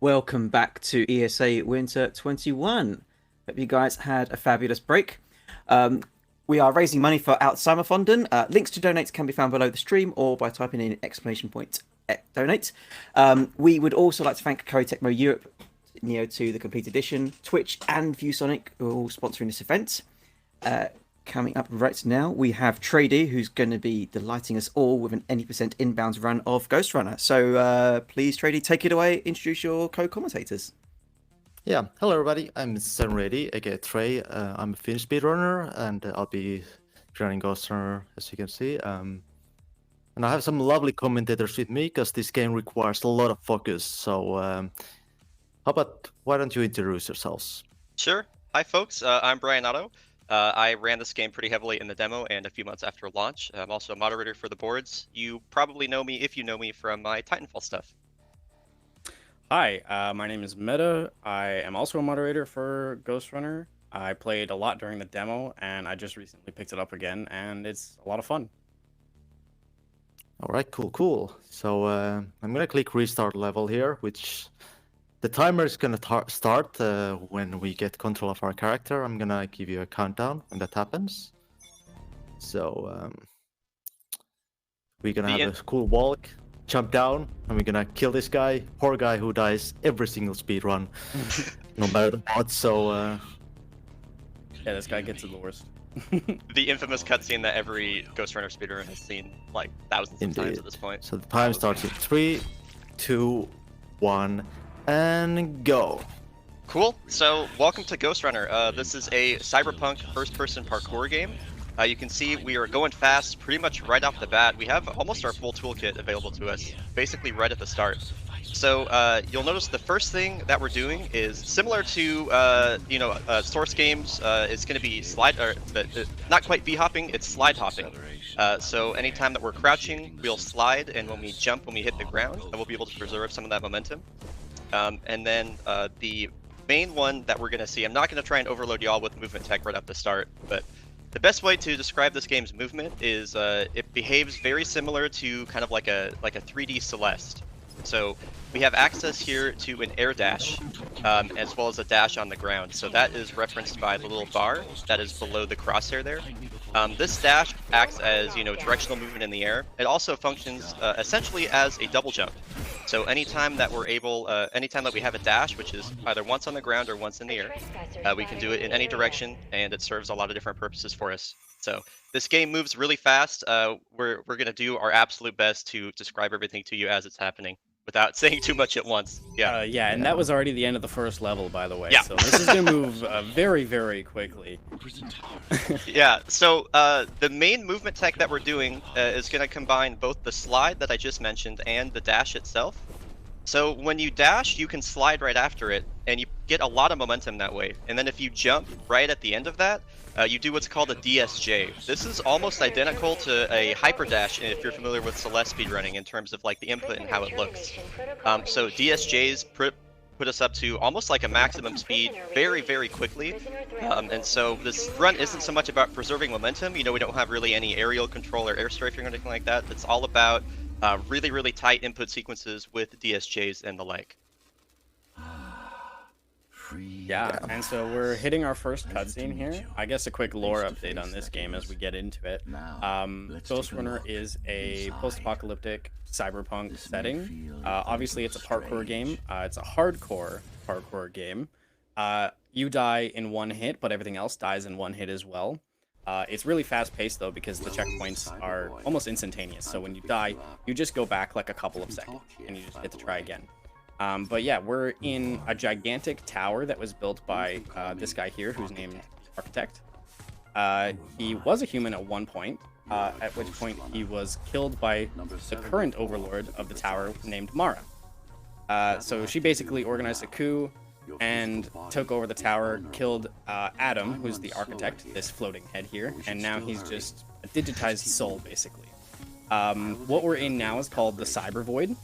Welcome back to ESA Winter 21. Hope you guys had a fabulous break. Um, we are raising money for Alzheimer Links to donate can be found below the stream or by typing in exclamation point donate. We would also like to thank Tecmo Europe, Neo 2, the complete edition, Twitch, and ViewSonic, who are all sponsoring this event. Coming up right now, we have Trady, who's going to be delighting us all with an any percent inbounds run of Ghostrunner. So please, Trady, take it away. Introduce your co-commentators. Yeah, hello everybody. I'm Sam Ready, aka Trey. I'm a Finnish speedrunner, and I'll be running Ghostrunner, as you can see. And I have some lovely commentators with me because this game requires a lot of focus. So, how about why don't you introduce yourselves? Sure. Hi, folks. I'm Brian Otto. I ran this game pretty heavily in the demo and a few months after launch. I'm also a moderator for the boards. You probably know me, if you know me, from my Titanfall stuff. Hi, my name is Meta. I am also a moderator for Ghostrunner. I played a lot during the demo, and I just recently picked it up again, and it's a lot of fun. All right, cool. So I'm gonna click restart level here, which the timer is gonna start when we get control of our character. I'm gonna give you a countdown when that happens. So we're gonna have a cool walk, jump down, and we're gonna kill this guy. Poor guy who dies every single speed run, no matter what. So yeah, this guy gets it the worst. The infamous cutscene that every Ghostrunner speedrunner has seen like thousands of times at this point. So the time starts in 3, 2, 1, and go. Cool. So welcome to Ghostrunner. This is a cyberpunk first-person parkour game. You can see we are going fast pretty much right off the bat. We have almost our full toolkit available to us, basically right at the start. So you'll notice the first thing that we're doing is similar to source games. It's going to be not quite v-hopping, it's slide hopping. So anytime that we're crouching, we'll slide, and when we jump, when we hit the ground, we'll be able to preserve some of that momentum. And then the main one that we're going to see, I'm not going to try and overload y'all with movement tech right off the start, but the best way to describe this game's movement is it behaves very similar to kind of like a 3D Celeste. So we have access here to an air dash, as well as a dash on the ground. So that is referenced by the little bar that is below the crosshair there. This dash acts as, directional movement in the air. It also functions essentially as a double jump. So anytime that anytime that we have a dash, which is either once on the ground or once in the air, we can do it in any direction, and it serves a lot of different purposes for us. So this game moves really fast. We're gonna do our absolute best to describe everything to you as it's happening, without saying too much at once. Yeah. And that was already the end of the first level, by the way. Yeah. So this is gonna move very, very quickly. Yeah. So the main movement tech that we're doing is gonna combine both the slide that I just mentioned and the dash itself. So when you dash, you can slide right after it, and you get a lot of momentum that way. And then if you jump right at the end of that, you do what's called a DSJ. This is almost identical to a hyper dash if you're familiar with Celeste speedrunning in terms of like the input and how it looks. So DSJs put us up to almost like a maximum speed very, very quickly. And so this run isn't so much about preserving momentum. We don't have really any aerial control or air strafing or anything like that. It's all about really, really tight input sequences with DSJs and the like. Yeah, and so we're hitting our first cutscene here. I guess a quick lore update on this game as we get into it. Ghostrunner is a post-apocalyptic cyberpunk setting. Obviously, it's a parkour game. It's a hardcore parkour game. You die in one hit, but everything else dies in one hit as well. It's really fast-paced, though, because the checkpoints are almost instantaneous. So when you die, you just go back like a couple of seconds, and you just get to try again. But yeah, we're in a gigantic tower that was built by this guy here, who's named Architect. He was a human at one point, at which point he was killed by the current overlord of the tower named Mara. So she basically organized a coup and took over the tower, killed Adam, who's the architect, this floating head here, and now he's just a digitized soul, basically. What we're in now is called the Cyber Void.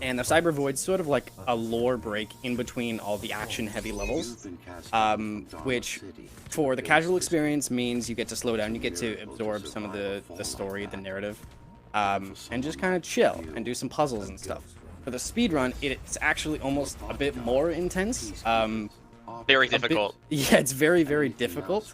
And the Cyber Void's sort of like a lore break in between all the action-heavy levels, which, for the casual experience, means you get to slow down, you get to absorb some of the story, the narrative, and just kind of chill and do some puzzles and stuff. For for the speedrun, it's actually almost a bit more intense. Very difficult. Yeah, it's very, very difficult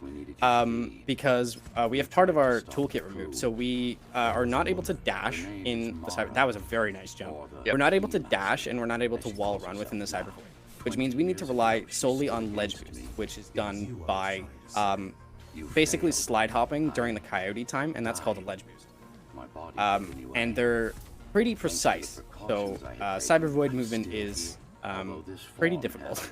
because we have part of our toolkit removed. So we are not able to dash in the cyber. That was a very nice jump. Yep. We're not able to dash and we're not able to wall run within the cyber void, which means we need to rely solely on ledge boost, which is done by basically slide hopping during the coyote time, and that's called a ledge boost. And they're pretty precise. So cyber void movement is pretty difficult.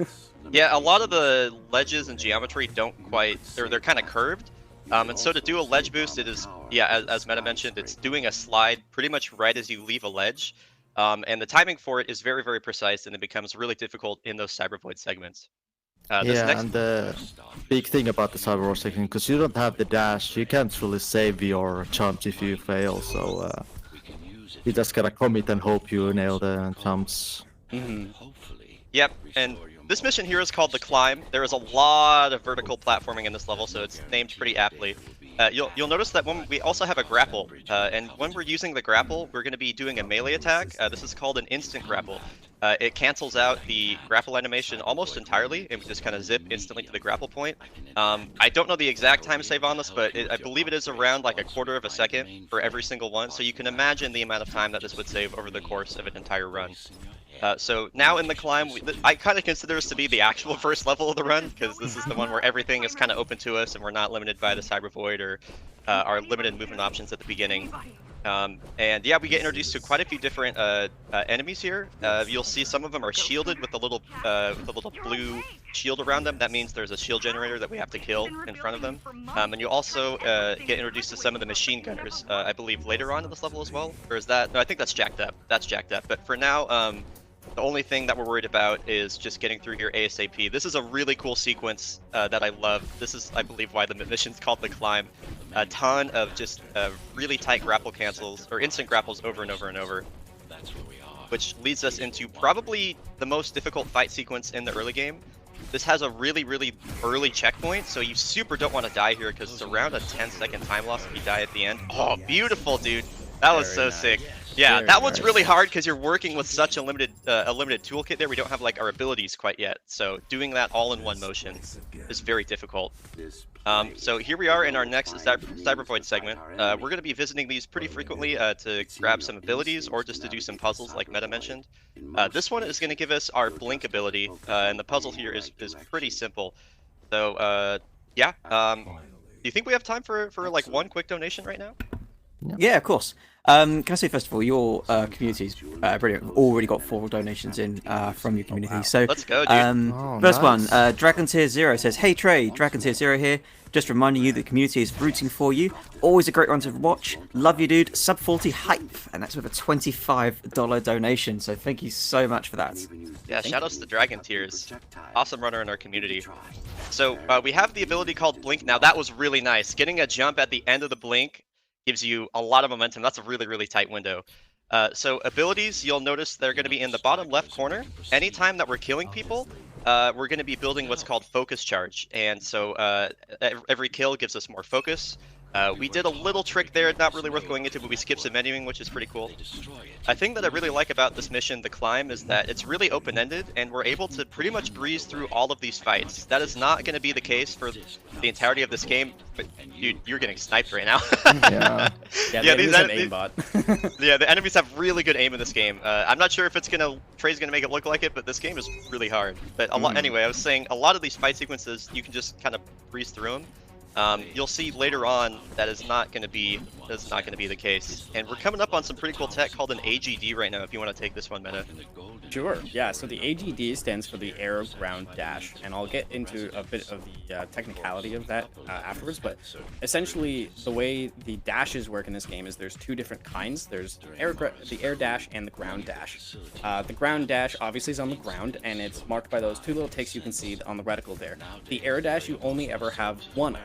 Yeah, a lot of the ledges and geometry don't quite, they're kind of curved. And so to do a ledge boost, it is, yeah, as Meta mentioned, it's doing a slide pretty much right as you leave a ledge. And the timing for it is very, very precise, and it becomes really difficult in those cyber void segments. And the big thing about the cyber void segment, because you don't have the dash, you can't really save your jumps if you fail, so you just gotta commit and hope you nail the jumps. Yep, and this mission here is called The Climb. There is a lot of vertical platforming in this level, so it's named pretty aptly. You'll notice that when we also have a grapple, and when we're using the grapple, we're going to be doing a melee attack. This is called an instant grapple. It cancels out the grapple animation almost entirely, and we just kind of zip instantly to the grapple point. I don't know the exact time save on this, but I believe it is around like a quarter of a second for every single one, so you can imagine the amount of time that this would save over the course of an entire run. So now in the climb, I kind of consider this to be the actual first level of the run, because this is the one where everything is kind of open to us and we're not limited by the cyber void or our limited movement options at the beginning. And yeah, we get introduced to quite a few different enemies here. You'll see some of them are shielded with a little blue shield around them. That means there's a shield generator that we have to kill in front of them. And you also get introduced to some of the machine gunners, I believe later on in this level as well. Or is that? No, I think that's jacked up. That's jacked up. But for now, the only thing that we're worried about is just getting through here ASAP. This is a really cool sequence that I love. This is, I believe, why the mission's called The Climb. A ton of just really tight grapple cancels, or instant grapples over and over and over. Which leads us into probably the most difficult fight sequence in the early game. This has a really, really early checkpoint, so you super don't want to die here because it's around a 10-second time loss if you die at the end. Oh, beautiful, dude. That was so sick. Yeah, that one's really hard because you're working with such a limited toolkit there. We don't have like our abilities quite yet, so doing that all in one motion is very difficult. So here we are in our next cyber void segment. We're going to be visiting these pretty frequently to grab some abilities or just to do some puzzles like Meta mentioned. This one is going to give us our blink ability, and the puzzle here is pretty simple. So yeah, do you think we have time for like one quick donation right now? Yeah, of course. Can I say first of all, your community's brilliant. We've already got 4 donations in from your community. So let's go, dude. First one, Dragon Tier 0 says, "Hey Trey, Dragon Tier 0 here. Just reminding you that the community is rooting for you. Always a great one to watch. Love you, dude. Sub 40 hype," and that's with a $25 donation. So thank you so much for that. Yeah, shoutouts to Dragon Tiers. Awesome runner in our community. So we have the ability called Blink. Now that was really nice. Getting a jump at the end of the blink gives you a lot of momentum. That's a really, really tight window. So abilities, you'll notice they're going to be in the bottom left corner. Anytime that we're killing people, we're going to be building what's called focus charge. And so every kill gives us more focus. We did a little trick there, not really worth going into, but we skipped some menuing, which is pretty cool. A thing that I really like about this mission, The Climb, is that it's really open-ended, and we're able to pretty much breeze through all of these fights. That is not going to be the case for the entirety of this game, but dude, you're getting sniped right now. Yeah, these have aimbot. Yeah, the enemies have really good aim in this game. I'm not sure if Trey's gonna make it look like it, but this game is really hard. But anyway, I was saying a lot of these fight sequences, you can just kind of breeze through them. You'll see later on that is not going to be the case, and we're coming up on some pretty cool tech called an AGD right now. If you want to take this one, Meta. Sure. Yeah. So the AGD stands for the air ground dash, and I'll get into a bit of the technicality of that afterwards. But essentially, the way the dashes work in this game is there's 2 different kinds. There's the air dash and the ground dash. The ground dash obviously is on the ground, and it's marked by those 2 little ticks you can see on the reticle there. The air dash you only ever have 1 of.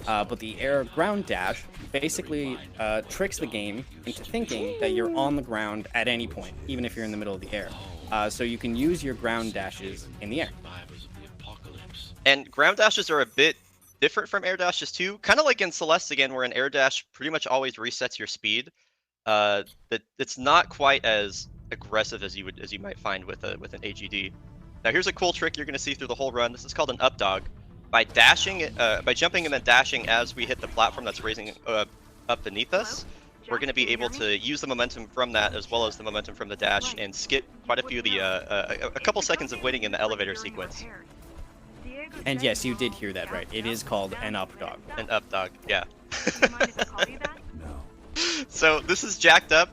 But the air ground dash basically tricks the game into thinking that you're on the ground at any point, even if you're in the middle of the air. So you can use your ground dashes in the air. And ground dashes are a bit different from air dashes too. Kind of like in Celeste again, where an air dash pretty much always resets your speed. That it's not quite as aggressive as you might find with an AGD. Now here's a cool trick you're going to see through the whole run. This is called an up dog. By jumping and then dashing as we hit the platform that's raising up beneath us, we're going to be able to use the momentum from that as well as the momentum from the dash and skip quite a few of the a couple seconds of waiting in the elevator sequence. And yes, you did hear that right. It is called an up dog. An up dog, yeah. So this is Jacked Up.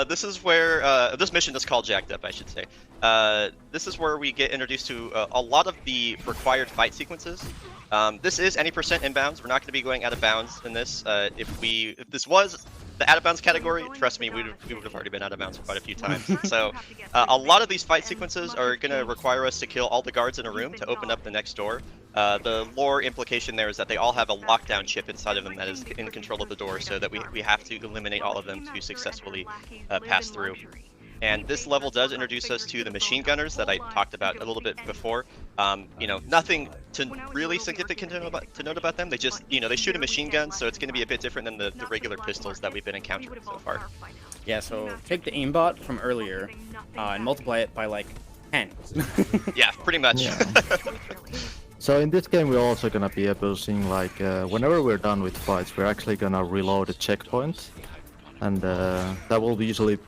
This is where this mission is called Jacked Up, I should say. This is where we get introduced to a lot of the required fight sequences. This is any percent inbounds. We're not going to be going out of bounds in this. If this was the out of bounds category, trust me, we would have already been out of bounds quite a few times. So a lot of these fight sequences are going to require us to kill all the guards in a room to open up the next door. The lore implication there is that they all have a lockdown chip inside of them that is in control of the door, so that we have to eliminate all of them to successfully pass through. And this level does introduce us to the machine gunners that I talked about a little bit before. You know, nothing to really significant to note about them. They just, you know, they shoot a machine gun, so it's going to be a bit different than the regular pistols that we've been encountering so far. Yeah, so take the aimbot from earlier and multiply it by like 10. Yeah, pretty much. Yeah. So in this game, we're also gonna be abusing like whenever we're done with fights, we're actually gonna reload a checkpoint. And that will usually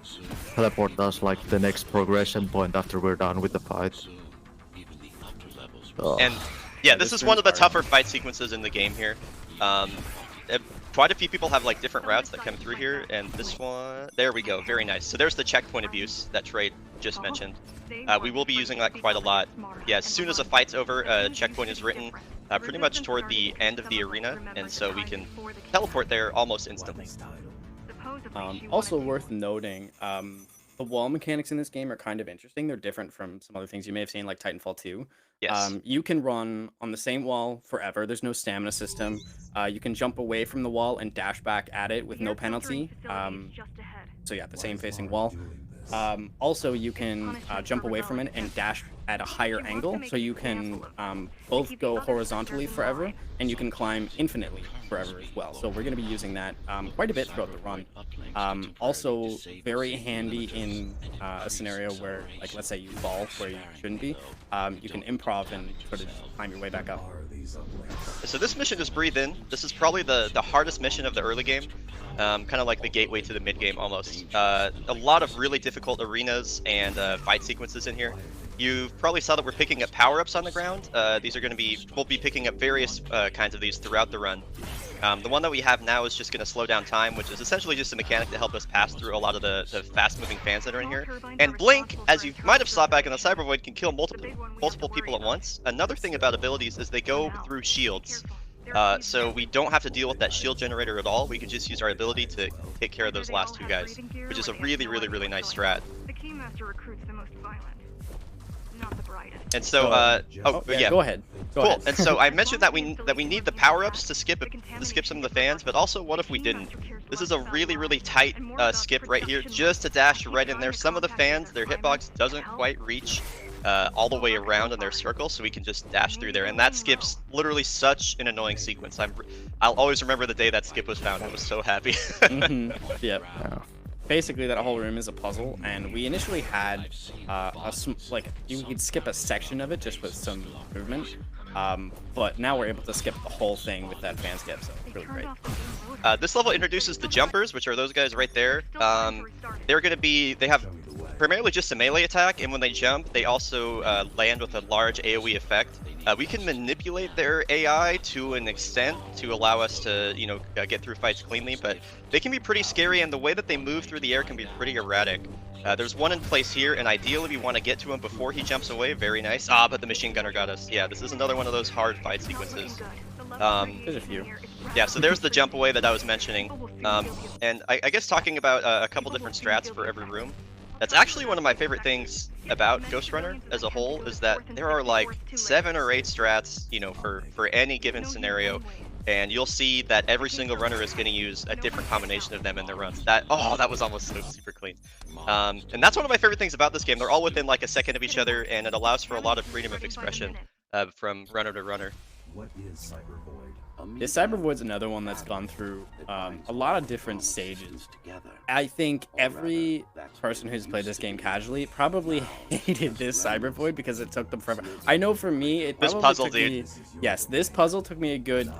teleport us like the next progression point after we're done with the fight. Oh. And yeah, this is one of the tougher fight sequences in the game here. Quite a few people have like different routes that come through here, and this one, there we go, very nice. So there's the checkpoint abuse that Trey just mentioned. We will be using that quite a lot. Yeah, as soon as a fight's over, a checkpoint is written pretty much toward the end of the arena, and so we can teleport there almost instantly. Also worth noting, the wall mechanics in this game are kind of interesting. They're different from some other things you may have seen, like Titanfall 2. Yes. You can run on the same wall forever. There's no stamina system. You can jump away from the wall and dash back at it with no penalty. So yeah, the same facing wall. Also, you can jump away from it and dash at a higher angle, so you can both go horizontally forever, and you can climb infinitely forever as well. So we're going to be using that quite a bit throughout the run. Also, very handy in a scenario where, like, let's say you fall where you shouldn't be. You can improv and sort of climb your way back up. So this mission is Breathe In. This is probably the hardest mission of the early game. Kind of like the gateway to the mid game almost. A lot of really difficult arenas and fight sequences in here. You probably saw that we're picking up power-ups on the ground. These are going to be, we'll be picking up various kinds of these throughout the run. The one that we have now is just going to slow down time, which is essentially just a mechanic to help us pass through a lot of the fast-moving fans that are in here. And Blink, as you might have saw back in the Cyber Void, can kill multiple people at once. Another thing about abilities is they go through shields. So we don't have to deal with that shield generator at all. We can just use our ability to take care of those last two guys, which is a really, really, really nice strat. And so, yeah. Go ahead. Go cool. ahead. And so I mentioned that we need the power-ups to skip some of the fans, but also what if we didn't? This is a really, really tight skip right here, just to dash right in there. Some of the fans, their hitbox doesn't quite reach all the way around in their circle, so we can just dash through there. And that skips literally such an annoying sequence. I'll always remember the day that skip was found. I was so happy. Yep. Basically, that whole room is a puzzle, and we initially had you could skip a section of it just with some movement, but now we're able to skip the whole thing with that fan skip, so it's really great. This level introduces the jumpers, which are those guys right there. They have primarily just a melee attack, and when they jump, they also land with a large AoE effect. We can manipulate their AI to an extent to allow us to, you know, get through fights cleanly, but they can be pretty scary, and the way that they move through the air can be pretty erratic. There's one in place here, and ideally we want to get to him before he jumps away. Very nice. But the machine gunner got us. Yeah, this is another one of those hard fight sequences. There's a few. Yeah, so there's the jump away that I was mentioning. And I guess talking about a couple different strats for every room. That's actually one of my favorite things about Ghostrunner as a whole, is that there are like 7 or 8 strats, you know, for any given scenario, and you'll see that every single runner is going to use a different combination of them in their runs. That was almost so super clean. And that's one of my favorite things about this game. They're all within like a second of each other, and it allows for a lot of freedom of expression from runner to runner. What is Cyber Void? This Cybervoid's another one that's gone through a lot of different stages. I think every person who's played this game casually probably hated this Cybervoid because it took them forever. I know for me, it This probably puzzle, took dude. me, yes, this puzzle took me a good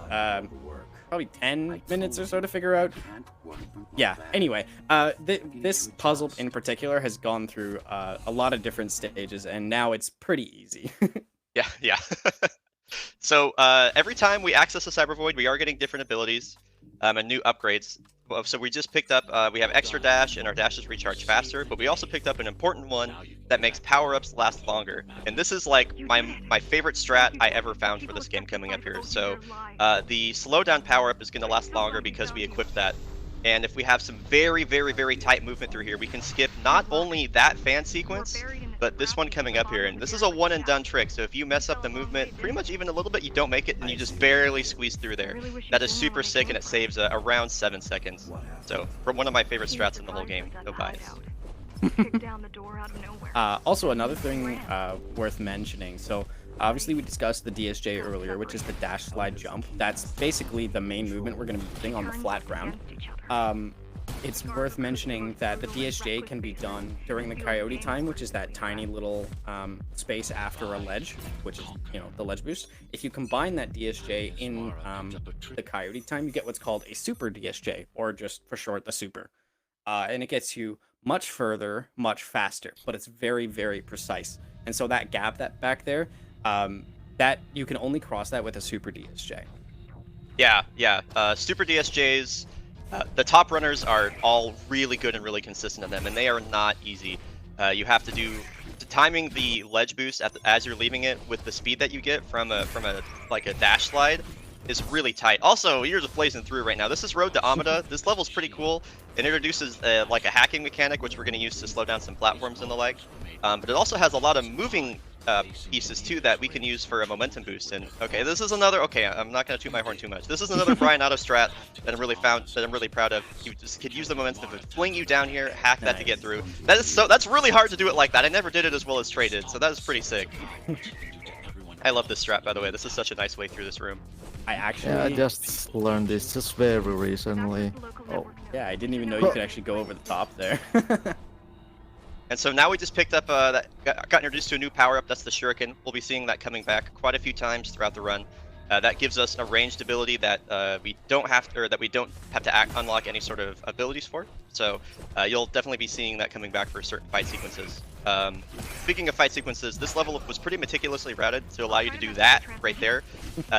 probably 10 minutes or so to figure out. Yeah, anyway, this puzzle in particular has gone through a lot of different stages, and now it's pretty easy. Yeah, yeah. So every time we access a Cyber Void, we are getting different abilities and new upgrades. So we just picked up, we have extra dash, and our dashes recharge faster, but we also picked up an important one that makes power-ups last longer. And this is like my favorite strat I ever found for this game coming up here. So the slowdown power-up is going to last longer because we equipped that. And if we have some very, very, very tight movement through here, we can skip not only that fan sequence, but this one coming up here. And this is a one and done trick. So if you mess up the movement pretty much even a little bit, you don't make it and you just barely squeeze through there. That is super sick, and it saves around 7 seconds. So from one of my favorite strats in the whole game, no bias. Also, another thing worth mentioning. So obviously we discussed the DSJ earlier, which is the dash slide jump. That's basically the main movement we're going to be doing on the flat ground. It's worth mentioning that the DSJ can be done during the coyote time, which is that tiny little space after a ledge, which is, you know, the ledge boost. If you combine that DSJ in the coyote time, you get what's called a super DSJ, or just for short, the super. And it gets you much further, much faster, but it's very, very precise. And so that gap that back there, that you can only cross that with a super DSJ. Yeah, yeah. Super DSJs, the top runners are all really good and really consistent at them, and they are not easy. You have to do timing the ledge boost as you're leaving it with the speed that you get from a dash slide is really tight. Also, you're just blazing through right now. This is Road to Amada. This level's pretty cool. It introduces like a hacking mechanic, which we're going to use to slow down some platforms and the like. But it also has a lot of moving pieces too that we can use for a momentum boost. And okay, this is another. Okay, I'm not going to toot my horn too much. This is another Brian Otto strat that I'm really proud of. You just could use the momentum to fling you down here, hack that to get through. That's really hard to do it like that. I never did it as well as Trey did, so that is pretty sick. I love this strat, by the way. This is such a nice way through this room. I just learned this just very recently. Oh. Yeah, I didn't even know you could actually go over the top there. And so now we just picked up got introduced to a new power-up. That's the Shuriken. We'll be seeing that coming back quite a few times throughout the run. That gives us a ranged ability that we don't have to unlock any sort of abilities for. So you'll definitely be seeing that coming back for certain fight sequences. Speaking of fight sequences, this level was pretty meticulously routed to allow you to do that right there.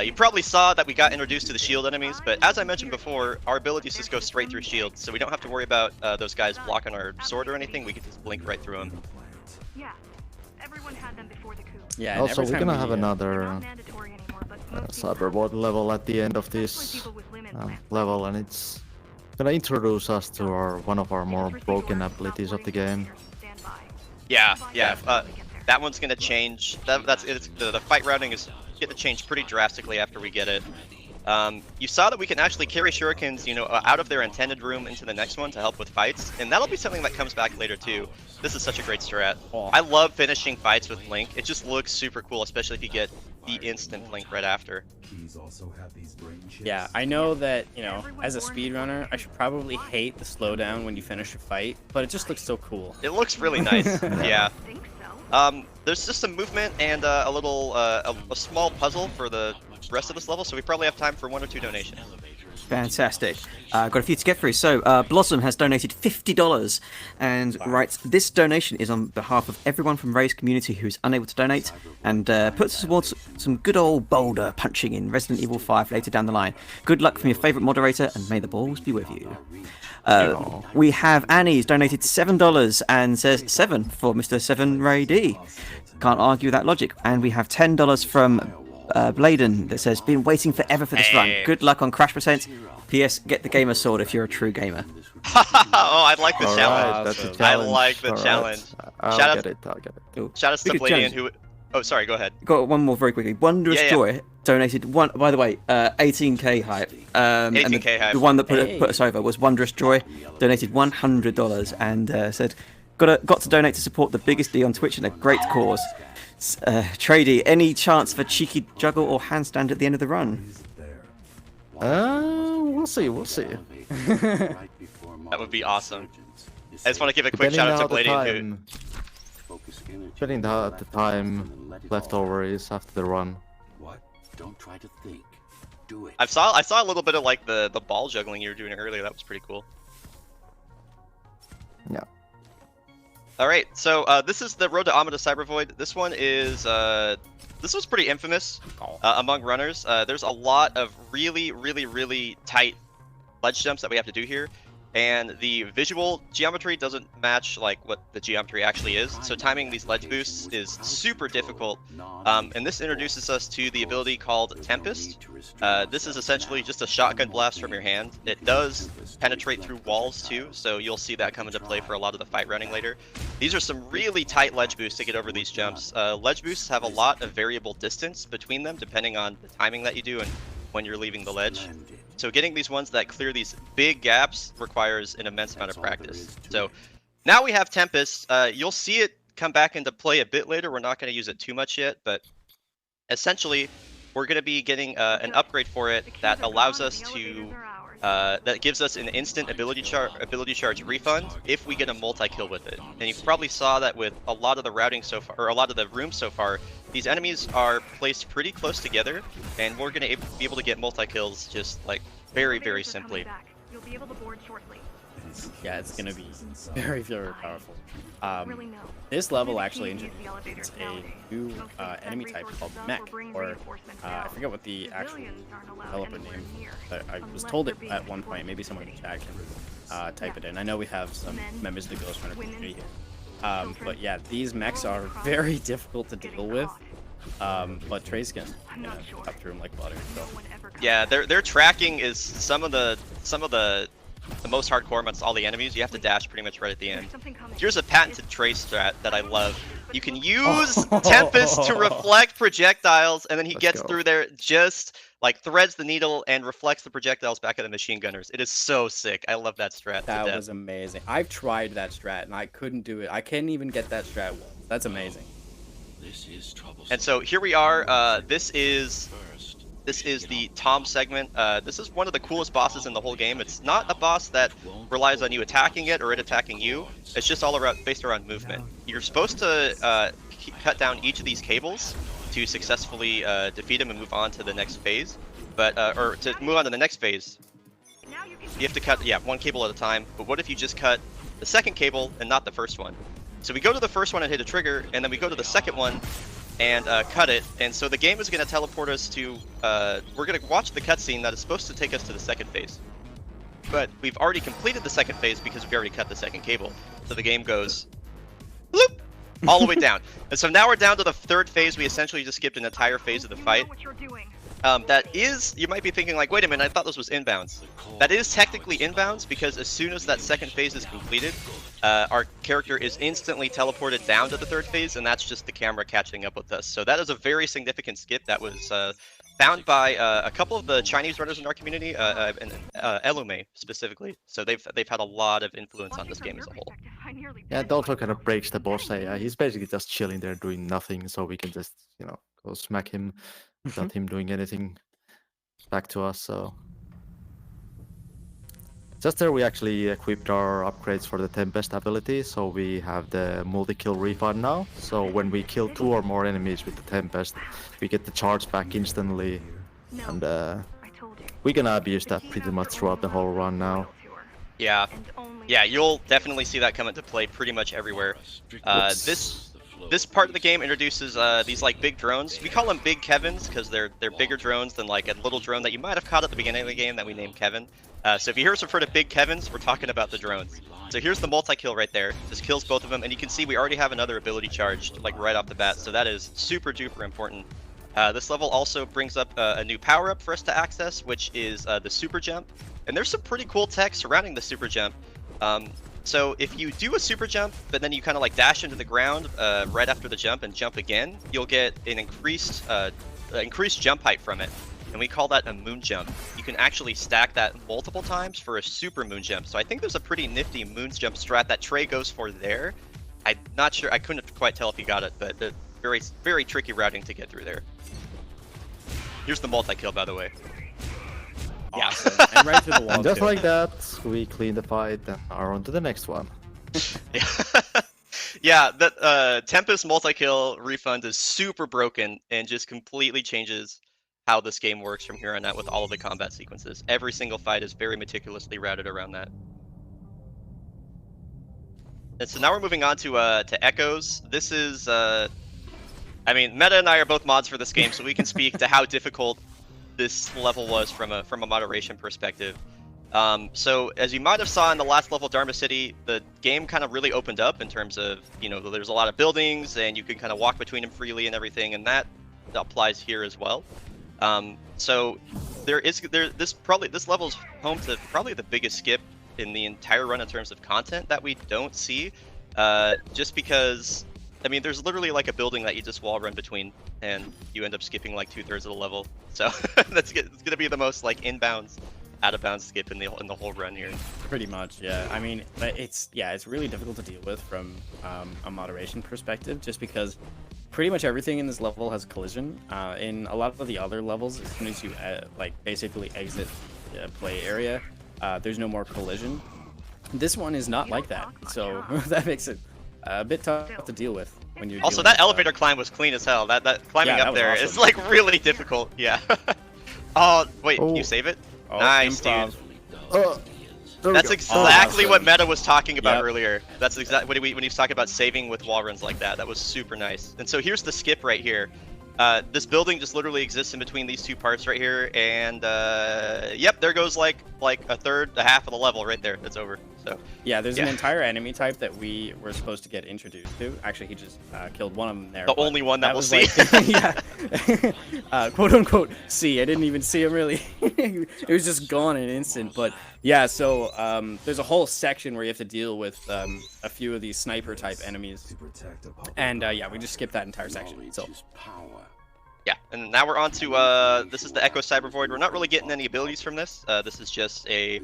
You probably saw that we got introduced to the shield enemies, but as I mentioned before, our abilities just go straight through shields, so we don't have to worry about those guys blocking our sword or anything. We can just blink right through them. Yeah, everyone had them before the coup. Yeah, and Also, every we're time gonna we, have another Cyberboard level at the end of this level, and it's gonna introduce us to one of our more broken abilities of the game. Yeah, yeah. That one's gonna change. The fight routing is gonna change pretty drastically after we get it. You saw that we can actually carry shurikens, out of their intended room into the next one to help with fights, and that'll be something that comes back later too. This is such a great strat. Oh. I love finishing fights with Link. It just looks super cool, especially if you get the instant Link right after. Yeah, I know that, as a speedrunner, I should probably hate the slowdown when you finish a fight, but it just looks so cool. It looks really nice. Yeah. There's just some movement and a small puzzle for the rest of this level, so we probably have time for 1 or 2 donations. Fantastic. Got a few to get through. So, Blossom has donated $50 and writes, "This donation is on behalf of everyone from Ray's community who is unable to donate and puts us towards some good old boulder punching in Resident Evil 5 later down the line. Good luck from your favourite moderator and may the balls be with you." We have Annie's donated $7 and says 7 for Mr. 7 Ray D. Can't argue with that logic. And we have $10 from Bladen that says, "Been waiting forever for this run. Good luck on Crash Percent. P.S. Get the gamer sword if you're a true gamer." Oh, I like the All challenge. right, that's a I challenge. like the All right. challenge. I'll Shout out- get it. Cool. Shout out to Speaking of Bladian challenge, who... Oh, sorry, go ahead. got one more very quickly. Wondrous Yeah. Joy donated one. By the way, 18k hype. 18K hype. The one that put us over was Wondrous Joy. Donated $100 and said, "Got to donate to support the biggest D on Twitch and a great cause." Trady, any chance for cheeky juggle or handstand at the end of the run? We'll see. That would be awesome. I just want to give a quick shout out to Blady and Depending how the time left over is after the run. What? Don't try to think. Do it. I saw a little bit of like the ball juggling you were doing earlier. That was pretty cool. Yeah. All right, so this is the Road to Amada Cyber Void. This one is this was pretty infamous among runners. There's a lot of really tight ledge jumps that we have to do here, and the visual geometry doesn't match like what the geometry actually is. So timing these ledge boosts is super difficult. And this introduces us to the ability called Tempest. This is essentially just a shotgun blast from your hand. It does penetrate through walls too, so you'll see that come into play for a lot of the fight running later. These are some really tight ledge boosts to get over these jumps. Ledge boosts have a lot of variable distance between them depending on the timing that you do and when you're leaving the ledge. So getting these ones that clear these big gaps requires an immense amount of practice. So now we have Tempest. You'll see it come back into play a bit later. We're not going to use it too much yet, but essentially we're going to be getting an upgrade for it that allows us to that gives us an instant ability charge refund if we get a multi-kill with it. And you probably saw that with a lot of the routing so far, or a lot of the rooms so far. These enemies are placed pretty close together, and we're going to be able to get multi-kills just like very simply. You'll be able to board shortly. Yeah, it's gonna be very powerful. Really no. This level Maybe actually he needs the elevator introduces nowadays. a new Most of the enemy tech type resources called up mech, or bring or reinforcements I down. forget what the actual Civilians aren't allowed developer anywhere name. near, I was unless told they're it being at one point. escorted Maybe to someone in city. chat can type it in. I know we have some Men, members of the Ghostrunner community. women, But children, yeah, these mechs are across very difficult to getting deal with. caught. But Trey's gonna I'm not sure. cut through them like butter. So. No one ever comes Yeah, back. their tracking is some of the most hardcore amongst all the enemies. You have to dash pretty much right at the end. There's something coming. Here's a patented trace strat that I love. You can use Tempest to reflect projectiles, and then he Let's gets go. through there, just like threads the needle and reflects the projectiles back at the machine gunners. It is so sick. I love that strat to That death. was amazing. I've tried that strat and I couldn't do it. I can't even get that strat once. That's amazing. This is troublesome. And so here we are. This First, is the Tom segment. This is one of the coolest bosses in the whole game. It's not a boss that relies on you attacking it or it attacking you. It's just all around based around movement. You're supposed to cut down each of these cables to successfully defeat him and move on to the next phase. But or to move on to the next phase, Now you can you have to cut one cable at a time. But what if you just cut the second cable and not the first one? So we go to the first one and hit a trigger, and then we go to the second one and cut it. And so the game is going to teleport us to, we're going to watch the cutscene that is supposed to take us to the second phase. But we've already completed the second phase because we already cut the second cable. So the game goes, bloop, all the way down. And so now we're down to the third phase. We essentially just skipped an entire phase of the You fight. know what you're doing. That is, you might be thinking like, wait a minute, I thought this was inbounds. That is technically inbounds because as soon as that second phase is completed, our character is instantly teleported down to the third phase, and that's just the camera catching up with us. So that is a very significant skip that was found by a couple of the Chinese runners in our community, and Elume specifically. So they've had a lot of influence on Watching this from game your as a whole. perspective, I nearly Yeah, died it also watching kind of those breaks the things. boss. Yeah, he's basically just chilling there doing nothing, so we can just, go smack him without him doing anything back to us. So just there, we actually equipped our upgrades for the Tempest ability, so we have the multi-kill refund now. So when we kill 2 or more enemies with the Tempest, we get the charge back instantly, No, and I told you. we're gonna abuse that pretty much throughout the whole run now. Yeah, And only yeah, you'll definitely see that come into play pretty much everywhere. This part of the game introduces these like big drones. We call them Big Kevins because they're bigger drones than like a little drone that you might have caught at the beginning of the game that we named Kevin. So if you hear us refer to Big Kevins, we're talking about the drones. So here's the multi-kill right there. Just kills both of them, and you can see we already have another ability charged like right off the bat. So that is super duper important. This level also brings up a new power-up for us to access, which is the super jump. And there's some pretty cool tech surrounding the super jump. So if you do a super jump, but then you kind of like dash into the ground right after the jump and jump again, you'll get an increased jump height from it. And we call that a moon jump. You can actually stack that multiple times for a super moon jump. So I think there's a pretty nifty moon jump strat that Trey goes for there. I'm not sure, I couldn't quite tell if he got it, but very tricky routing to get through there. Here's the multi-kill, by the way. Awesome. And right through the wall And just too. like that, we clean the fight and are on to the next one. Yeah, yeah. That Tempest multi-kill refund is super broken and just completely changes how this game works from here on out with all of the combat sequences. Every single fight is very meticulously routed around that. And so now we're moving on to Echoes. This is, I mean, Meta and I are both mods for this game, so we can speak to how difficult this level was from a moderation perspective. So as you might have saw in the last level, Dharma City, the game kind of really opened up in terms of, you know, there's a lot of buildings and you can kind of walk between them freely and everything, and that applies here as well. So this level's home to probably the biggest skip in the entire run in terms of content that we don't see, just because, I mean, there's literally like a building that you just wall run between and you end up skipping like 2/3 of the level. So it's gonna be the most like inbounds, out of bounds skip in the whole run here. Pretty much, yeah. I mean, it's really difficult to deal with from a moderation perspective, just because pretty much everything in this level has collision. In a lot of the other levels, as soon as you like basically exit the play area, there's no more collision. This one is not like that, so that makes it a bit tough to deal with when you're. Also, dealing that elevator climb was clean as hell. That climbing Yeah, that up was there awesome. is like really difficult. Yeah. Oh wait, Oh. you save it? Oh, Nice, improv. dude. There we That's go. exactly awesome. what Meta was talking about Yep. earlier. That's exactly when he was talking about saving with wall runs like that. That was super nice. And so here's the skip right here. This building just literally exists in between these two parts right here, and yep, there goes like a half of the level right there. It's over. So Yeah, there's an Yeah. entire enemy type that we were supposed to get introduced to. Actually, he just killed one of them there. the but only one that we'll was see. like, yeah, quote unquote see. I didn't even see him really. It was just gone in an instant. But yeah, so there's a whole section where you have to deal with a few of these sniper type enemies, and yeah, we just skipped that entire section. So Yeah, and now we're on to this is the Echo Cyber Void. We're not really getting any abilities from this. This is just a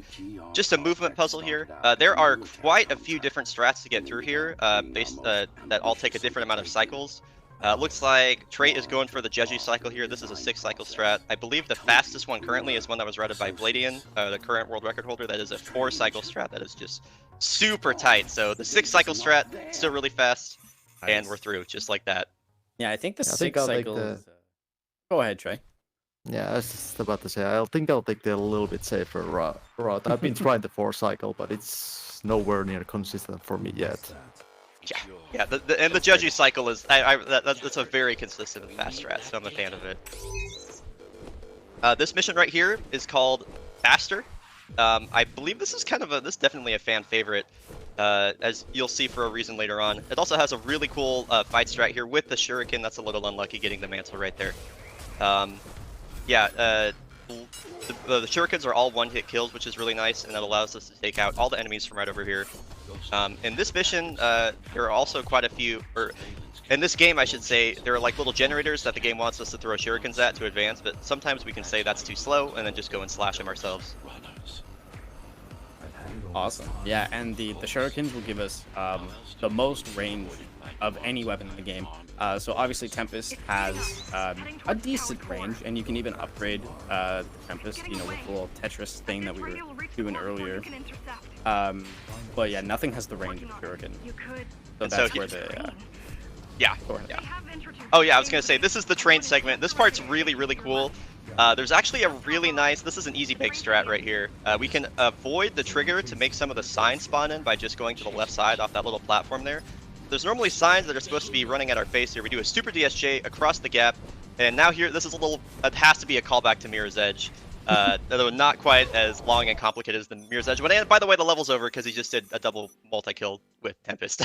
movement puzzle here. There are quite a few different strats to get through here, that all take a different amount of cycles. Looks like Trait is going for the Jeju cycle here. This is a 6-cycle strat. I believe the fastest one currently is one that was routed by Vladian, the current world record holder. That is a 4-cycle strat. That is just super tight. So the 6-cycle strat still really fast, and we're through just like that. yeah, I think the I think 6 I'll take cycles. Go ahead, Trey. Yeah, I was just about to say, I think I'll take the little bit safer route. I've been trying the 4-cycle, but it's nowhere near consistent for me yet. Yeah. And the Jeju cycle is that's a very consistent and fast strat, so I'm a fan of it. This mission right here is called Faster. I believe this is this is definitely a fan favorite, as you'll see for a reason later on. It also has a really cool fight strat here with the Shuriken. That's a little unlucky getting the mantle right there. Yeah, the Shurikens are all one-hit kills, which is really nice, and that allows us to take out all the enemies from right over here. In this mission, there are also quite a few, or in this game, I should say, there are like little generators that the game wants us to throw Shurikens at to advance, but sometimes we can say that's too slow, and then just go and slash them ourselves. Awesome. Yeah, and the shurikens will give us the most range of any weapon in the game. So obviously Tempest has a decent range, and you can even upgrade the Tempest, you know, with the little Tetris thing that we were doing earlier. But yeah, nothing has the range of Shuriken. So And so that's he- where the Yeah. go ahead. Yeah. Oh yeah, I was gonna say, this is the train segment. This part's really, really cool. There's actually a really nice, this is an easy bake strat right here. We can avoid the trigger to make some of the signs spawn in by just going to the left side off that little platform there. There's normally signs that are supposed to be running at our face here. We do a super DSJ across the gap, and now here, this is it has to be a callback to Mirror's Edge. Although not quite as long and complicated as the Mirror's Edge. But by the way, the level's over because he just did a double multi-kill with Tempest.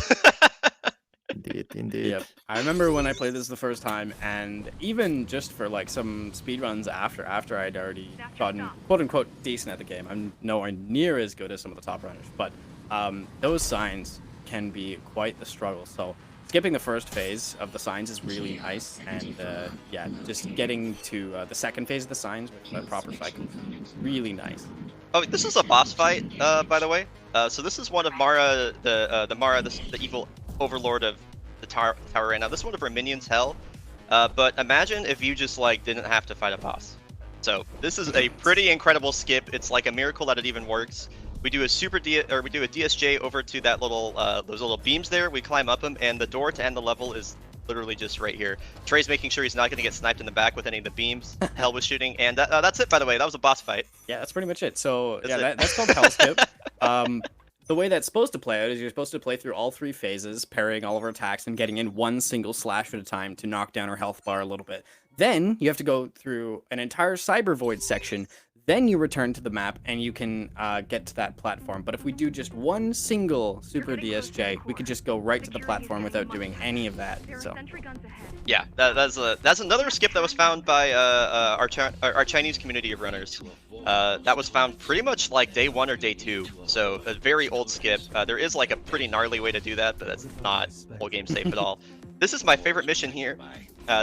Indeed. Yep. I remember when I played this the first time, and even just for like some speedruns after I'd already gotten quote unquote decent at the game. I'm nowhere near as good as some of the top runners, but those signs can be quite the struggle. So skipping the first phase of the signs is really nice, and yeah, just getting to the second phase of the signs with the proper cycle is really nice. Oh, this is a boss fight, by the way. So this is one of Mara, the evil overlord of the tower right now. This is one of her minions, Hell. But imagine if you just like didn't have to fight a boss. So this is a pretty incredible skip. It's like a miracle that it even works. We do a we do a DSJ over to that little those little beams there. We climb up them, and the door to end the level is literally just right here. Trey's making sure he's not going to get sniped in the back with any of the beams Hell was shooting, and that's it. By the way, that was a boss fight. Yeah, that's pretty much it. So That's yeah, it. that's called Hell Skip. The way that's supposed to play out is you're supposed to play through all 3 phases, parrying all of our attacks and getting in one single slash at a time to knock down our health bar a little bit. Then you have to go through an entire Cyber Void section. Then you return to the map and you can get to that platform. But if we do just one single Super DSJ, we could just go right to the platform without doing any of that. So Yeah, that's another skip that was found by our Chinese community of runners. That was found pretty much like day 1 or day 2, so a very old skip. There is like a pretty gnarly way to do that, but that's not whole game safe at all. This is my favorite mission here.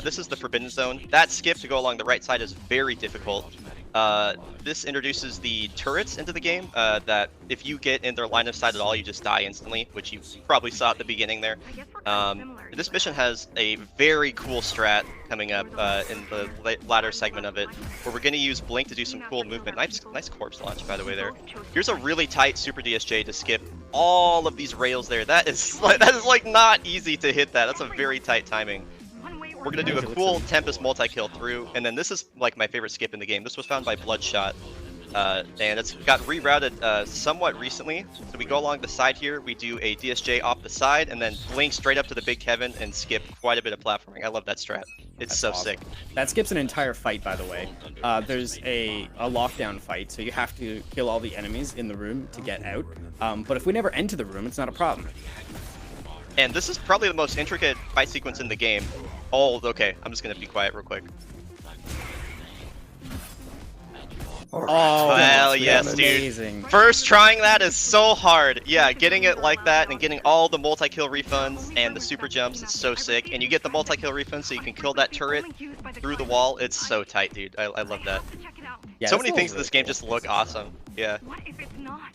This is the Forbidden Zone. That skip to go along the right side is very difficult. This introduces the turrets into the game, that if you get in their line of sight at all, you just die instantly, which you probably saw at the beginning there. This mission has a very cool strat coming up in the latter segment of it, where we're going to use Blink to do some cool movement. Nice corpse launch, by the way, there. Here's a really tight Super DSJ to skip all of these rails there. That is like not easy to hit that. That's a very tight timing. We're going to do a cool Tempest multi-kill through, and then this is like my favorite skip in the game. This was found by Bloodshot, and it's got rerouted somewhat recently. So we go along the side here, we do a DSJ off the side, and then blink straight up to the Big Kevin and skip quite a bit of platforming. I love that strat. It's That's so awesome. sick. That skips an entire fight, by the way. There's a lockdown fight, so you have to kill all the enemies in the room to get out. But if we never enter the room, it's not a problem. And this is probably the most intricate fight sequence in the game. Oh, okay. I'm just going to be quiet real quick. Oh, Well, yes, dude. amazing. First trying that is so hard. Yeah, getting it like that and getting all the multi-kill refunds and the super jumps is so sick. And you get the multi-kill refunds so you can kill that turret through the wall. It's so tight, dude. I love that. Yeah, So this many level's things in really this game cool. just look awesome. Yeah. What if it's not?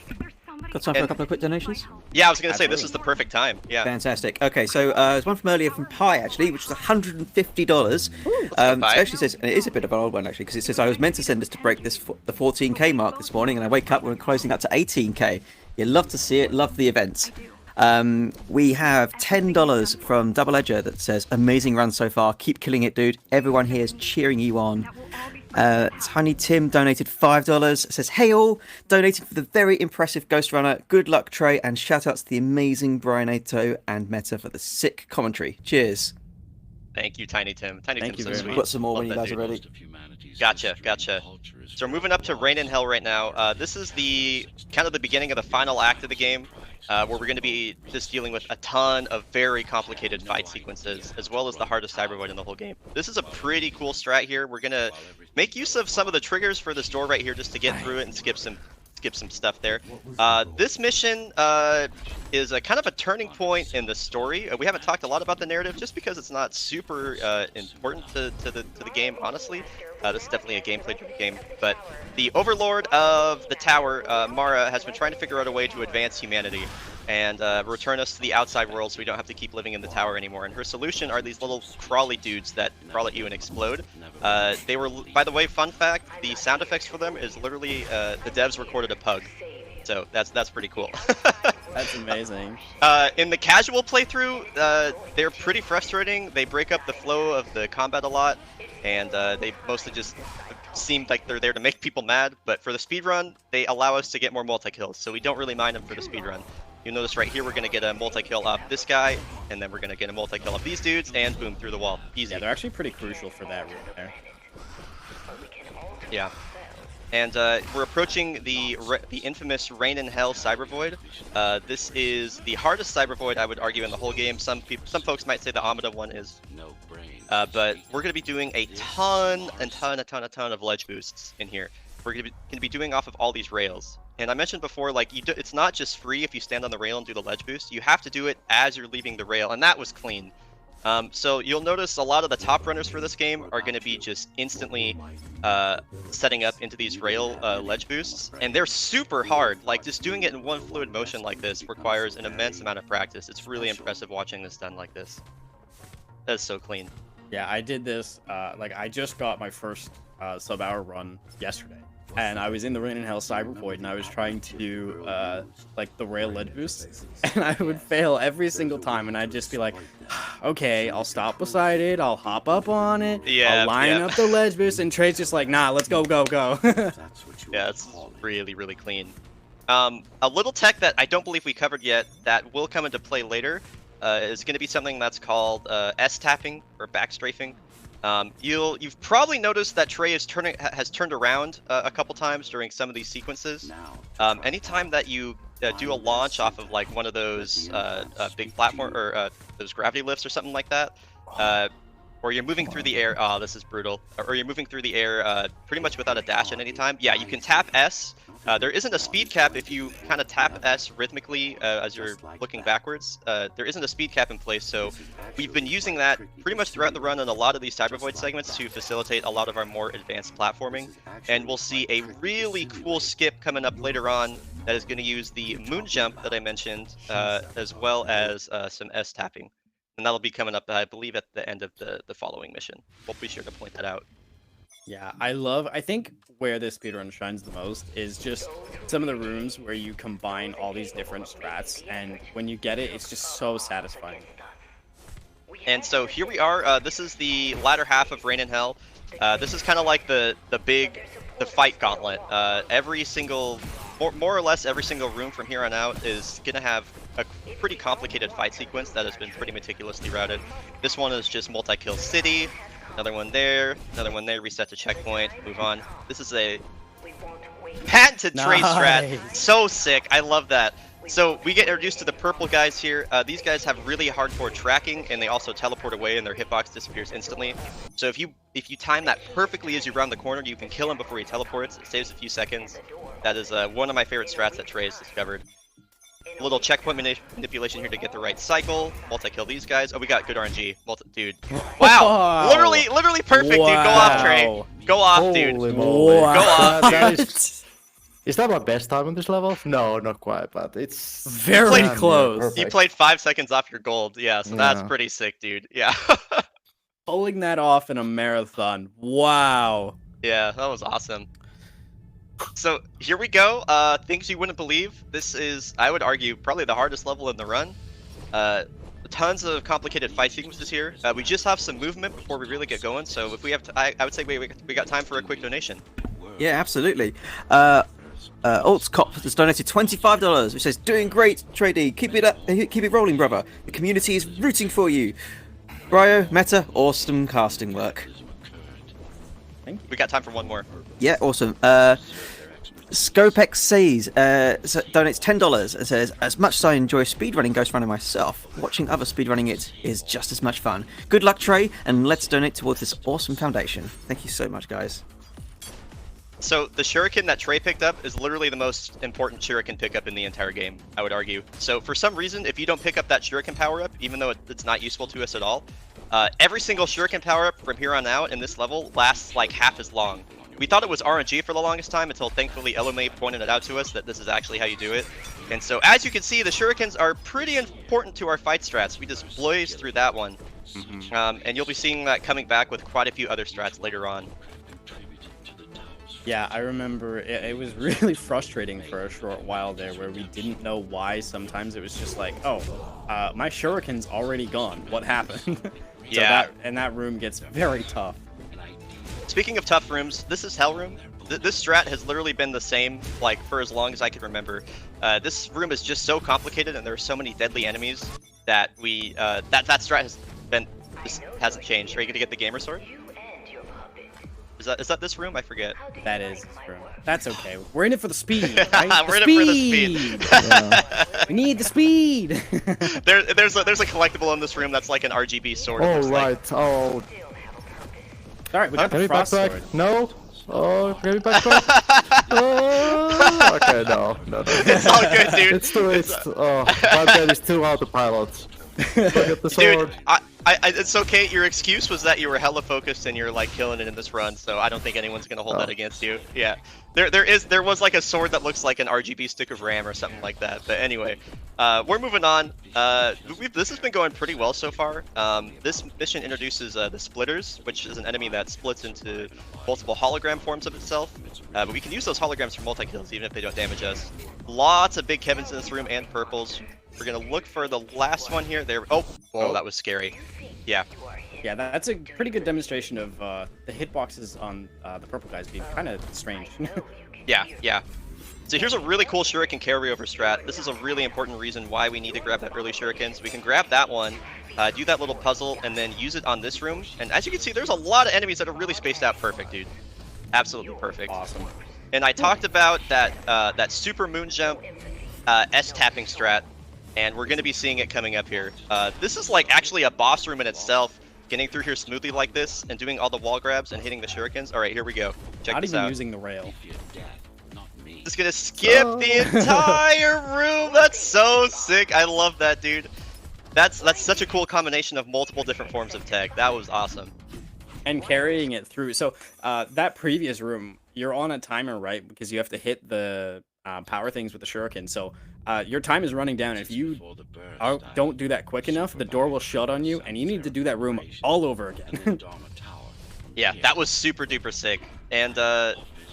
Is there somebody Got time for a And- couple of quick donations? Yeah, I was going to say this Absolutely. is the perfect time. Yeah. Fantastic. Okay, so there's one from earlier from Pi actually, which was $150. It Pi. actually says, and it is a bit of an old one actually, because it says I was meant to send this to break the 14k mark this morning, and I wake up we're closing up to 18k. You love to see it, love the event. We have $10 from Double Edger that says amazing run so far. Keep killing it, dude. Everyone here is cheering you on. Tiny Tim donated $5. Says, hey all, donated for the very impressive Ghostrunner. Good luck, Trey, and shout outs to the amazing Brian Ato and Meta for the sick commentary. Cheers. Thank you, Tiny Tim. Tiny Thank Tim's you so very sweet. much. Got some more Love when you that guys are dude. ready. Most of humanity's Gotcha, history gotcha. is altruism. So we're moving up to Rain in Hell right now. This is the kind of the beginning of the final act of the game, where we're going to be just dealing with a ton of very complicated fight sequences, as well as the hardest Cyber Void in the whole game. This is a pretty cool strat here. We're going to make use of some of the triggers for this door right here just to get through it and skip some stuff there. This mission is a kind of a turning point in the story. We haven't talked a lot about the narrative just because it's not super important to the game, honestly. This is definitely a gameplay-driven game, but the overlord of the tower, Mara, has been trying to figure out a way to advance humanity and return us to the outside world so we don't have to keep living in the tower anymore. And her solution are these little crawly dudes that crawl at you and explode. They were, by the way, fun fact, the sound effects for them is literally the devs recorded a pug. So that's pretty cool. That's amazing. In the casual playthrough, they're pretty frustrating. They break up the flow of the combat a lot, and they mostly just seem like they're there to make people mad. But for the speedrun, they allow us to get more multi-kills, so we don't really mind them for the speedrun. You'll notice right here we're going to get a multi-kill off this guy, and then we're going to get a multi-kill off these dudes, and boom, through the wall. Easy. Yeah, they're actually pretty crucial for that room there. Yeah. And we're approaching the infamous Rain in Hell Cyber Void. This is the hardest Cyber Void, I would argue, in the whole game. Some folks might say the Amada one is. No brain. But we're going to be doing a ton of ledge boosts in here. We're going to be doing off of all these rails. And I mentioned before, like, it's not just free if you stand on the rail and do the ledge boost. You have to do it as you're leaving the rail, and that was clean. So you'll notice a lot of the top runners for this game are going to be just instantly setting up into these rail ledge boosts, and they're super hard. Like, just doing it in one fluid motion like this requires an immense amount of practice. It's really impressive watching this done like this. That's so clean. Yeah, I did this. Like, I just got my first sub-hour run yesterday, and I was in the Rain and Hell Cyber Void, and I was trying to do like the rail ledge boost, and I would fail every single time, and I'd just be like, okay, I'll stop beside it, I'll hop up on it, I'll line up the ledge boost, and Trey's just like, nah, let's go, go, go. Yeah, it's really, really clean. A little tech that I don't believe we covered yet that will come into play later is going to be something that's called S-tapping or backstrafing. You've probably noticed that Trey has turned around a couple times during some of these sequences. Anytime that you do a launch off of like one of those big platform or those gravity lifts or something like that, or you're moving through the air. Oh, this is brutal. Or you're moving through the air pretty much without a dash at any time. Yeah, you can tap S. There isn't a speed cap if you kind of tap S rhythmically as you're looking backwards. There isn't a speed cap in place, so we've been using that pretty much throughout the run in a lot of these Cyber Void segments to facilitate a lot of our more advanced platforming. And we'll see a really cool skip coming up later on that is going to use the moon jump that I mentioned, as well as some S tapping. And that'll be coming up, I believe, at the end of the following mission. We'll be sure to point that out. Yeah, I think where this speedrun shines the most is just some of the rooms where you combine all these different strats, and when you get it, it's just so satisfying. And so here we are. This is the latter half of Rain in Hell. This is kind of like the fight gauntlet. Every single, more or less every single room from here on out is gonna have a pretty complicated fight sequence that has been pretty meticulously routed. This one is just multi-kill city. Another one there, reset to checkpoint, move on. This is a patented Trey strat. So sick, I love that. So we get introduced to the purple guys here. These guys have really hardcore tracking, and they also teleport away, and their hitbox disappears instantly. So if you time that perfectly as you round the corner, you can kill him before he teleports. It saves a few seconds. That is one of my favorite strats that Trey has discovered. A little checkpoint manipulation here to get the right cycle. Multi-kill these guys. Oh, we got good RNG. Dude. Wow. Literally perfect, dude. Go off, Trey. Go off, dude. Holy moly. Go off, dude. Is that my best time on this level? No, not quite, but it's very close. You played 5 seconds off your gold. Yeah, so that's pretty sick, dude. Yeah. Pulling that off in a marathon. Wow. Yeah, that was awesome. So here we go. Things you wouldn't believe. This is, I would argue, probably the hardest level in the run. Tons of complicated fight sequences here. We just have some movement before we really get going. So if we have, I would say we got time for a quick donation. Yeah, absolutely. Alt Cop has donated $25, which says, "Doing great, Trady. Keep it up, keep it rolling, brother. The community is rooting for you. Bryo, Meta, awesome casting work." We got time for one more. Yeah, awesome. Scopex says, donates $10 and says, "As much as I enjoy speedrunning Ghostrunner myself, watching other speedrunning it is just as much fun. Good luck, Trey, and let's donate towards this awesome foundation." Thank you so much, guys. So the shuriken that Trey picked up is literally the most important shuriken pickup in the entire game, I would argue. So for some reason, if you don't pick up that shuriken power-up, even though it's not useful to us at all, every single shuriken power-up from here on out in this level lasts like half as long. We thought it was RNG for the longest time until thankfully Elome pointed it out to us that this is actually how you do it. And so as you can see, the shurikens are pretty important to our fight strats. We just blazed through that one. And you'll be seeing that coming back with quite a few other strats later on. Yeah, I remember it was really frustrating for a short while there where we didn't know why. Sometimes it was just like, oh, my shuriken's already gone. What happened? Yeah. That room gets very tough. Speaking of tough rooms, this is Hell Room. This strat has literally been the same like for as long as I can remember. This room is just so complicated, and there are so many deadly enemies that we that strat hasn't changed. Are you gonna get the gamer sword? Is that this room? I forget. That is this room. That's okay. We're in it for the speed, right? We're in it for the speed. Yeah. We need the speed. There's a collectible in this room that's like an RGB sword. Oh right. Oh. Alright, we got the frost sword. No. Oh, can we backtrack? Okay, no. It's all good, dude. My bed is too autopilot. Look at the sword. Dude, it's okay. Your excuse was that you were hella focused and you're like killing it in this run, so I don't think anyone's gonna hold that against you. Yeah, there was like a sword that looks like an RGB stick of RAM or something like that. But anyway, we're moving on. This has been going pretty well so far. This mission introduces the Splitters, which is an enemy that splits into multiple hologram forms of itself. But we can use those holograms for multi-kills even if they don't damage us. Lots of big Kevins in this room and purples. We're gonna look for the last one here. There. Oh, that was scary. Yeah. Yeah, that's a pretty good demonstration of the hitboxes on the purple guys being kind of strange. Yeah. So here's a really cool shuriken carryover strat. This is a really important reason why we need to grab that early shuriken. So we can grab that one, do that little puzzle, and then use it on this room. And as you can see, there's a lot of enemies that are really spaced out perfect, dude. Absolutely perfect. Awesome. And I talked about that super moon jump S-tapping strat. And we're going to be seeing it coming up here. This is like actually a boss room in itself. Getting through here smoothly like this and doing all the wall grabs and hitting the shurikens. All right, here we go. Check Not this even out. using the rail. Just gonna skip the entire room. That's so sick. I love that, dude. That's such a cool combination of multiple different forms of tech. That was awesome. And carrying it through. So that previous room, you're on a timer, right? Because you have to hit the power things with the shuriken. So your time is running down. If you don't do that quick enough, the door will shut on you, and you need to do that room all over again. Yeah, that was super duper sick. And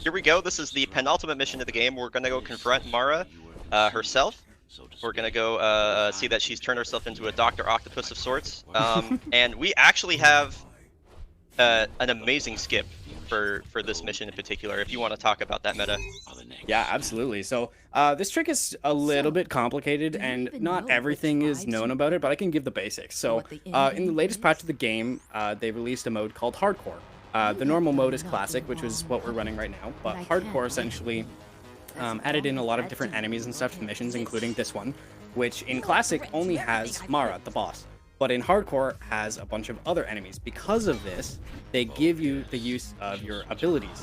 here we go. This is the penultimate mission of the game. We're gonna go confront Mara herself. We're gonna go see that she's turned herself into a Dr. Octopus of sorts. And we actually have an amazing skip for this mission in particular, if you want to talk about that meta. Yeah, absolutely. So this trick is a little bit complicated, and not everything is known about it, but I can give the basics. So in the latest patch of the game, they released a mode called Hardcore. The normal mode is Classic, which is what we're running right now, but Hardcore essentially added in a lot of different enemies and stuff to missions, including this one, which in Classic only has Mara, the boss. But in Hardcore has a bunch of other enemies. Because of this, they give you the use of your abilities.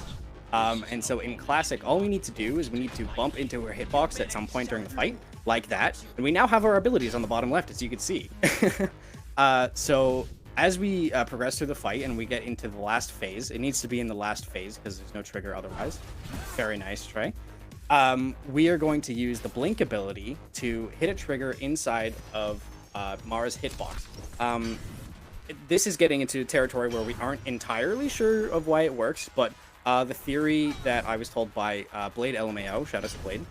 And so in Classic, all we need to do is we need to bump into her hitbox at some point during the fight, like that. And we now have our abilities on the bottom left, as you can see. So as we progress through the fight and we get into the last phase, it needs to be in the last phase because there's no trigger otherwise. Very nice, Trey. We are going to use the blink ability to hit a trigger inside of Mara's hitbox. This is getting into territory where we aren't entirely sure of why it works, but the theory that I was told by Blade LMAO, shout out to Blade,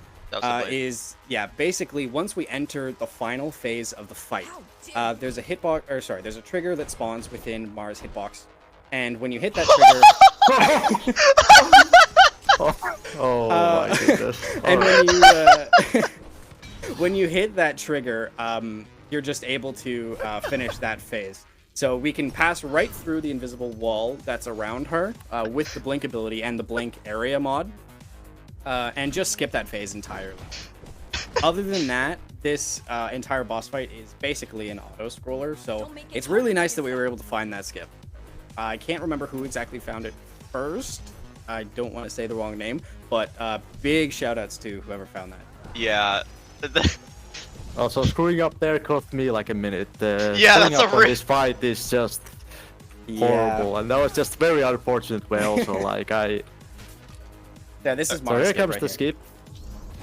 is, yeah, basically once we enter the final phase of the fight, there's a hitbox, or sorry, there's a trigger that spawns within Mara's hitbox, and when you hit that trigger... my goodness. And Alright. when you hit that trigger, you're just able to finish that phase. So we can pass right through the invisible wall that's around her with the blink ability and the blink area mod, and just skip that phase entirely. Other than that, this entire boss fight is basically an auto-scroller, so it's really nice that we were able to find that skip. I can't remember who exactly found it first. I don't want to say the wrong name, but big shout-outs to whoever found that. Yeah. Also, screwing up there cost me like a minute. Yeah, screwing that's up on this fight is just horrible, and that was just very unfortunate way also, like I... Yeah, this is So Mara's here skip comes right the here. skip.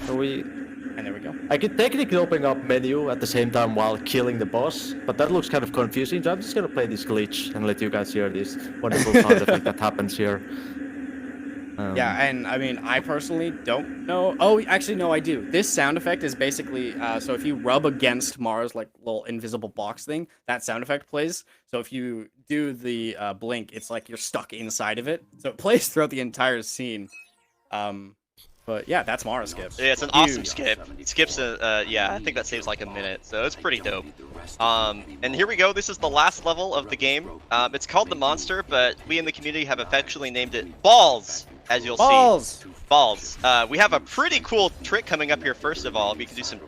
So And there we go. I could technically open up menu at the same time while killing the boss, but that looks kind of confusing, so I'm just gonna play this glitch and let you guys hear this wonderful sound effect that happens here. Yeah, and I mean, I personally don't know. Oh, actually, no, I do. This sound effect is basically, so if you rub against Mara's like little invisible box thing, that sound effect plays. So if you do the blink, it's like you're stuck inside of it. So it plays throughout the entire scene. But yeah, that's Mara's skip. Yeah, it's an awesome skip. It skips yeah, I think that saves like a minute, so it's pretty dope. And here we go. This is the last level of the game. It's called the Monster, but we in the community have affectionately named it Balls, as you'll see. Balls. We have a pretty cool trick coming up here. First of all, we can do some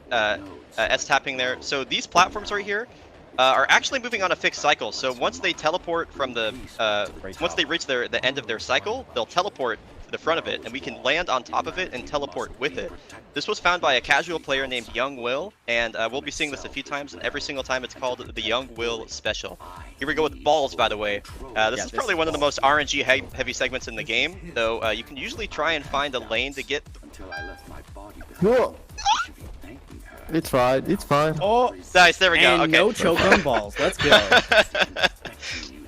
S-tapping there. So these platforms right here are actually moving on a fixed cycle. So once they teleport from the, once they reach the end of their cycle, they'll teleport to the front of it, and we can land on top of it and teleport with it. This was found by a casual player named Young Will, and we'll be seeing this a few times, and every single time it's called the Young Will Special. Here we go with balls, by the way. This is probably one of the most RNG heavy segments in the game, though you can usually try and find a lane to get... Until I left my body Whoa. you should be thanking her. It's fine. It's fine. Oh, Nice, there we go. and Okay. no choke on balls. Let's go.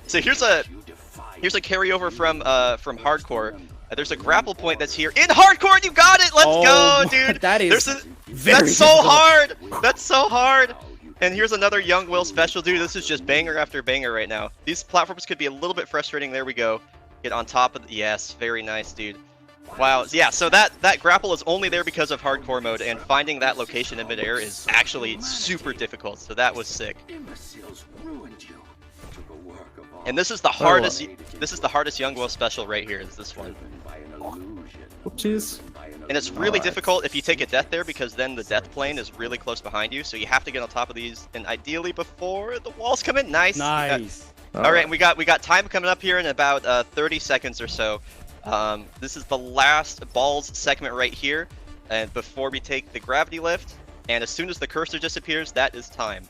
So here's a carryover from hardcore. There's a grapple point that's here in hardcore. You got it. Let's go, dude. That is very that's so difficult. hard. That's so hard. And here's another Young Will special, dude. This is just banger after banger right now. These platforms could be a little bit frustrating. There we go. Get on top of yes, very nice, dude. Wow, yeah, so that grapple is only there because of hardcore mode, and finding that location in midair is actually super difficult, so that was sick. Imbeciles ruined you. Took a work of art And this is the hardest Young Will special right here, is this one. driven by an illusion. Oopsies. And it's really difficult if you take a death there, because then the death plane is really close behind you, so you have to get on top of these, and ideally before the walls come in. Nice. Nice. Alright, and we got time coming up here in about 30 seconds or so. This is the last balls segment right here, and before we take the gravity lift, and as soon as the cursor disappears, that is time.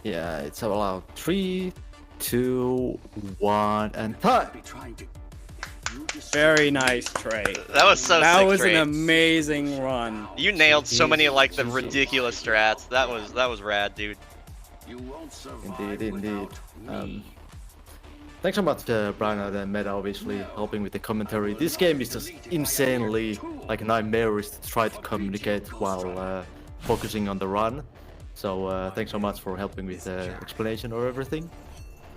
Yeah, it's allowed 3, 2, 1, and time. Be trying to. Very nice, Trey. That was so That sick, was Trey. an amazing run. You nailed so many like the ridiculous strats. That was rad, dude. You won't survive Indeed. without me. Thanks so much, Brian and Amada, obviously helping with the commentary. This game is just insanely like nightmarish to try to communicate while focusing on the run. So thanks so much for helping with the explanation or everything.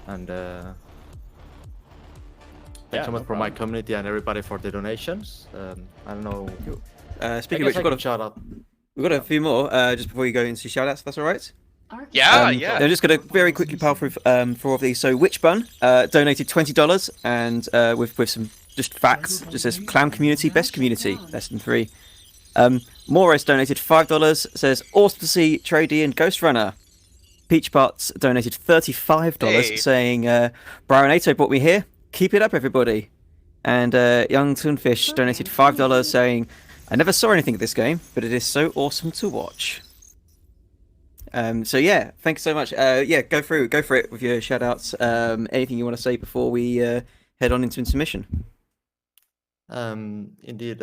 And thanks so much for my community and everybody for the donations. I don't know. Speaking of which, we've got a few more just before you go into shoutouts. If that's all right. Yeah, yeah. I'm just going to very quickly pile through 4 of these. So Witchbun donated $20, and with some just facts, just says clown community, best community, less than 3. Morris donated $5, says awesome to see Trady and Ghostrunner. Peach Butts donated $35, Hey. saying Brian Ato brought me here. Keep it up, everybody. And Young Toonfish donated $5, saying I never saw anything of this game, but it is so awesome to watch. So yeah, thanks so much. Yeah, go for it with your shoutouts. Anything you want to say before we head on into intermission? Indeed.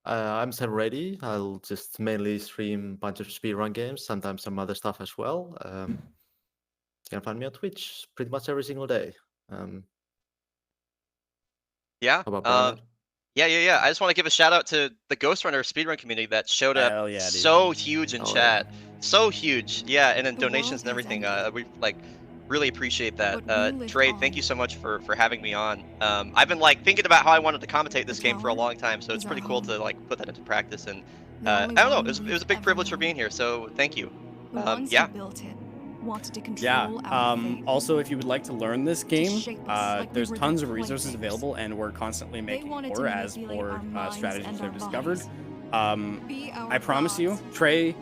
I'm still ready. I'll just mainly stream a bunch of speedrun games, sometimes some other stuff as well. You can find me on Twitch pretty much every single day. Yeah. How about Brian? Yeah. I just want to give a shout out to the Ghostrunner speedrun community that showed up Hell yeah, dude. so huge in Oh, chat. So huge. Yeah, and then donations and everything. We like really appreciate that. Trey, thank you so much for having me on. I've been like thinking about how I wanted to commentate this game for a long time, so it's pretty cool to like put that into practice. And I don't know, it was a big privilege for being here. So thank you. Yeah. Also, if you would like to learn this game, there's tons of resources available, and we're constantly making more as more strategies are discovered. I promise you, Trey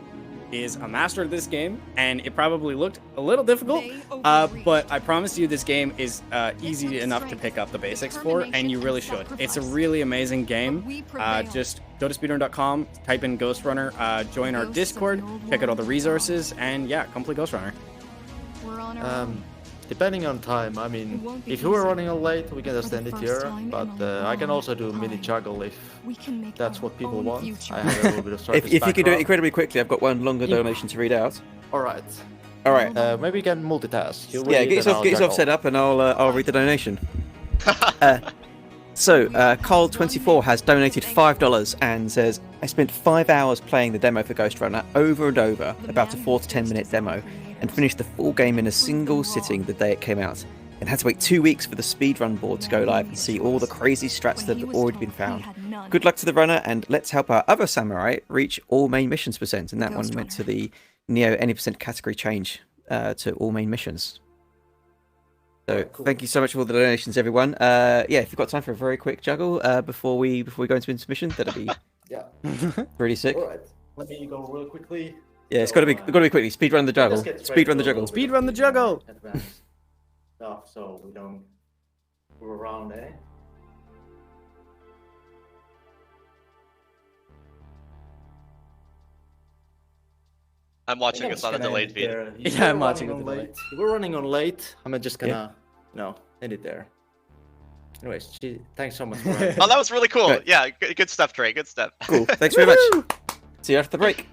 is a master of this game, and it probably looked a little difficult, but I promise you this game is easy enough to pick up the basics for, and you really should. It's a really amazing game. Just go to speedrun.com, type in Ghostrunner, join our Discord, check out all the resources, and yeah, come play Ghostrunner. Depending on time, I mean, if you were running a late, we can just end it here, but I can also do mini juggle if that's what people want. I have a little bit of If you can do it incredibly quickly, I've got one longer donation to read out. Alright. All right. Maybe you can multitask. You Yeah, read get and I'll yourself juggle. set up, and I'll read the donation. So, Carl24 has donated $5 and says, I spent 5 hours playing the demo for Ghostrunner over and over, about a 4 to 10 minute demo, and finished the full game in a single sitting the day it came out, and had to wait 2 weeks for the speedrun board to go live and see all the crazy strats that have already been found. Good luck to the runner, and let's help our other samurai reach all main missions %, and that one went to the Neo any % category change to all main missions. So thank you so much for all the donations, everyone. Yeah, if you've got time for a very quick juggle before we go into intermission, that'd be really sick. Alright, let me go real quickly. Yeah, it's got to be quickly. Speedrun the juggle. Speedrun the juggle. Speedrun the juggle! Advanced stuff, so we don't go around, eh? I'm watching this on a delayed feed. Yeah, I'm watching it on delay. late. We're running on late. I'm just gonna, end it there. Anyways, thanks so much. For Oh, that was really cool. Great. Yeah, good stuff, Trey. Good stuff. Cool. Thanks very much. See you after the break.